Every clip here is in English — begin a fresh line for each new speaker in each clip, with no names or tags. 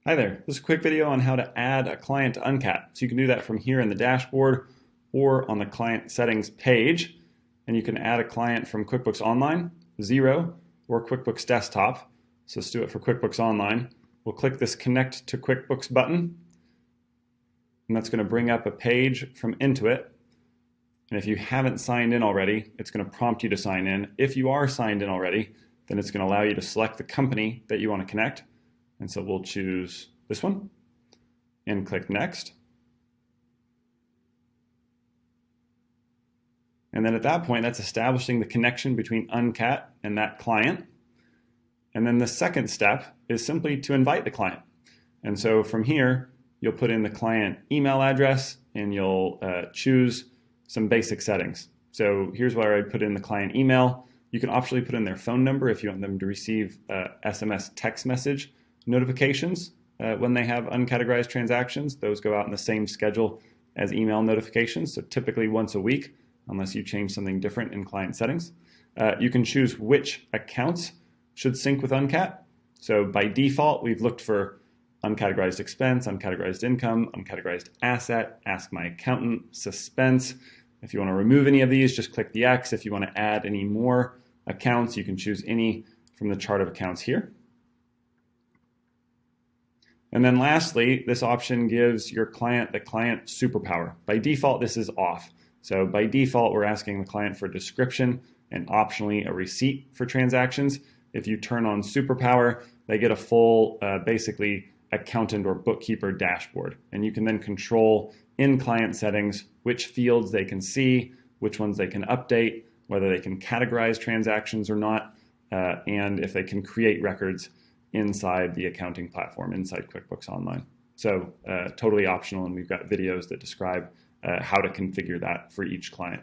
Hi there, this is a quick video on how to add a client to Uncat. So you can do that from here in the dashboard or on the client settings page. And you can add a client from QuickBooks Online, Xero, or QuickBooks Desktop. So let's do it for QuickBooks Online. We'll click this Connect to QuickBooks button, and that's going to bring up a page from Intuit. And if you haven't signed in already, it's going to prompt you to sign in. If you are signed in already, then it's going to allow you to select the company that you want to connect. And so we'll choose this one and click Next. And then at that point, that's establishing the connection between Uncat and that client. And then the second step is simply to invite the client. And so from here, you'll put in the client email address and you'll choose some basic settings. So here's where I put in the client email. You can optionally put in their phone number if you want them to receive SMS text message notifications when they have uncategorized transactions. Those go out in the same schedule as email notifications, so typically once a week, unless you change something different in client settings. You can choose which accounts should sync with Uncat. So by default, we've looked for uncategorized expense, uncategorized income, uncategorized asset, ask my accountant, suspense. If you want to remove any of these, just click the X. If you want to add any more accounts, you can choose any from the chart of accounts here. And then lastly, this option gives your client the client superpower. By default, this is off. So by default, we're asking the client for a description and optionally a receipt for transactions. If you turn on superpower, they get a full, basically, accountant or bookkeeper dashboard. And you can then control in client settings which fields they can see, which ones they can update, whether they can categorize transactions or not, and if they can create records inside the accounting platform, inside QuickBooks Online. So totally optional, and we've got videos that describe how to configure that for each client.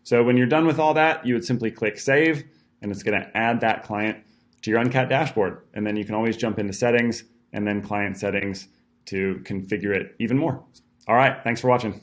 So when you're done with all that, you would simply click Save, and it's going to add that client to your Uncat dashboard. And then you can always jump into Settings and then Client Settings to configure it even more. All right, thanks for watching.